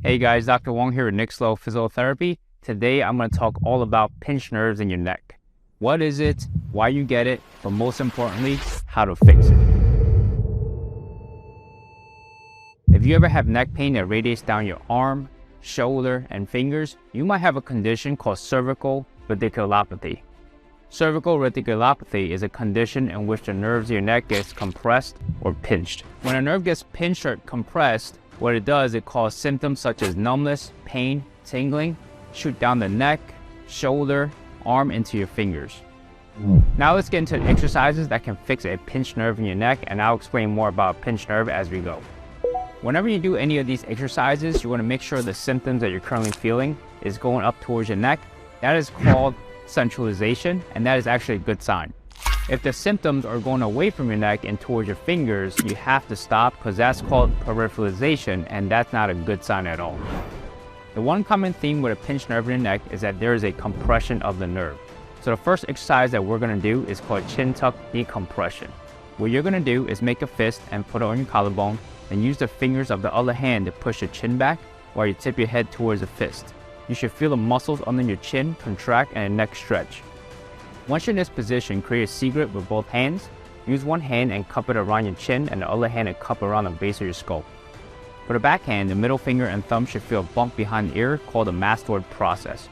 Hey guys, Dr. Wong here with Nick Slow Physiotherapy. Today I'm going to talk all about pinched nerves in your neck. What is it, why you get it, but most importantly, how to fix it. If you ever have neck pain that radiates down your arm, shoulder, and fingers, you might have a condition called cervical radiculopathy. Cervical radiculopathy is a condition in which the nerves of your neck gets compressed or pinched. When a nerve gets pinched or compressed, what it does, it causes symptoms such as numbness, pain, tingling, shoot down the neck, shoulder, arm into your fingers. Now let's get into exercises that can fix a pinched nerve in your neck, and I'll explain more about a pinched nerve as we go. Whenever you do any of these exercises, you want to make sure the symptoms that you're currently feeling is going up towards your neck. That is called centralization, and that is actually a good sign. If the symptoms are going away from your neck and towards your fingers, you have to stop because that's called peripheralization, and that's not a good sign at all. The one common theme with a pinched nerve in the neck is that there is a compression of the nerve. So the first exercise that we're going to do is called chin tuck decompression. What you're going to do is make a fist and put it on your collarbone, and use the fingers of the other hand to push your chin back while you tip your head towards the fist. You should feel the muscles under your chin contract and the neck stretch. Once you're in this position, create a C grip with both hands. Use one hand and cup it around your chin, and the other hand and cup around the base of your skull. For the back hand, the middle finger and thumb should feel a bump behind the ear called the mastoid process.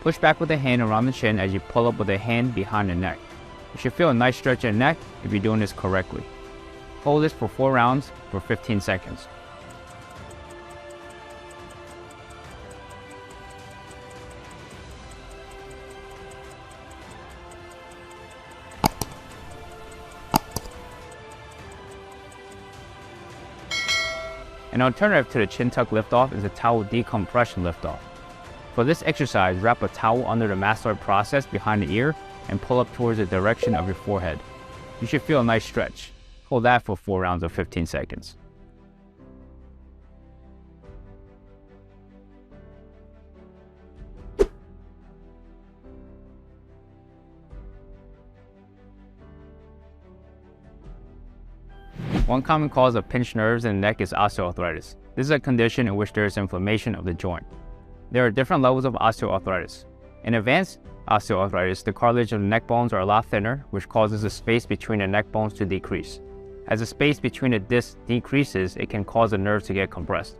Push back with the hand around the chin as you pull up with the hand behind the neck. You should feel a nice stretch in the neck if you're doing this correctly. Hold this for 4 rounds for 15 seconds. An alternative to the chin tuck liftoff is a towel decompression liftoff. For this exercise, wrap a towel under the mastoid process behind the ear and pull up towards the direction of your forehead. You should feel a nice stretch. Hold that for 4 rounds of 15 seconds. One common cause of pinched nerves in the neck is osteoarthritis. This is a condition in which there is inflammation of the joint. There are different levels of osteoarthritis. In advanced osteoarthritis, the cartilage of the neck bones are a lot thinner, which causes the space between the neck bones to decrease. As the space between the discs decreases, it can cause the nerves to get compressed.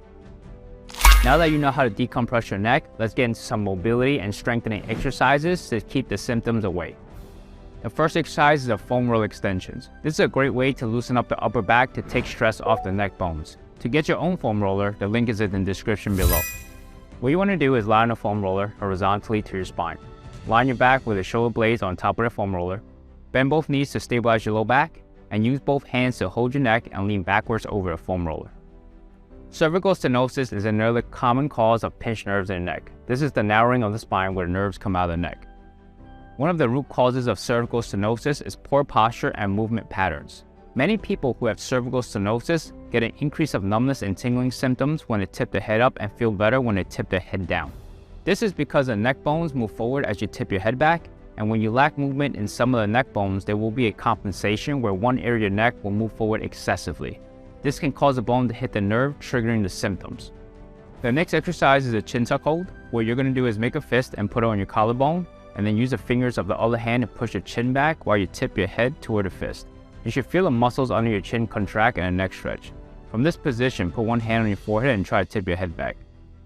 Now that you know how to decompress your neck, let's get into some mobility and strengthening exercises to keep the symptoms away. The first exercise is a foam roll extensions. This is a great way to loosen up the upper back to take stress off the neck bones. To get your own foam roller, the link is in the description below. What you want to do is lie on the foam roller horizontally to your spine. Line your back with the shoulder blades on top of the foam roller. Bend both knees to stabilize your low back, and use both hands to hold your neck and lean backwards over the foam roller. Cervical stenosis is another common cause of pinched nerves in the neck. This is the narrowing of the spine where the nerves come out of the neck. One of the root causes of cervical stenosis is poor posture and movement patterns. Many people who have cervical stenosis get an increase of numbness and tingling symptoms when they tip the head up and feel better when they tip the head down. This is because the neck bones move forward as you tip your head back, and when you lack movement in some of the neck bones, there will be a compensation where one area of your neck will move forward excessively. This can cause the bone to hit the nerve, triggering the symptoms. The next exercise is a chin tuck hold. What you're going to do is make a fist and put it on your collarbone, and then use the fingers of the other hand to push your chin back while you tip your head toward the fist. You should feel the muscles under your chin contract and the neck stretch. From this position, put one hand on your forehead and try to tip your head back.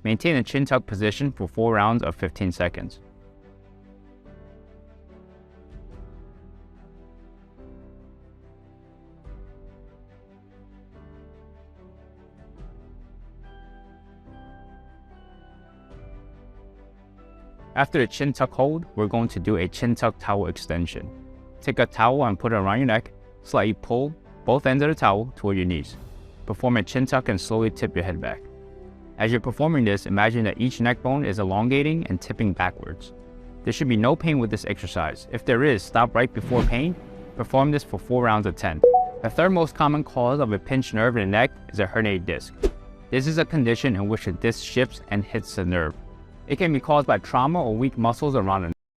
Maintain the chin tuck position for 4 rounds of 15 seconds. After the chin tuck hold, we're going to do a chin tuck towel extension. Take a towel and put it around your neck. Slightly pull both ends of the towel toward your knees. Perform a chin tuck and slowly tip your head back. As you're performing this, imagine that each neck bone is elongating and tipping backwards. There should be no pain with this exercise. If there is, stop right before pain. Perform this for 4 rounds of 10. The third most common cause of a pinched nerve in the neck is a herniated disc. This is a condition in which the disc shifts and hits the nerve. It can be caused by trauma or weak muscles around the neck.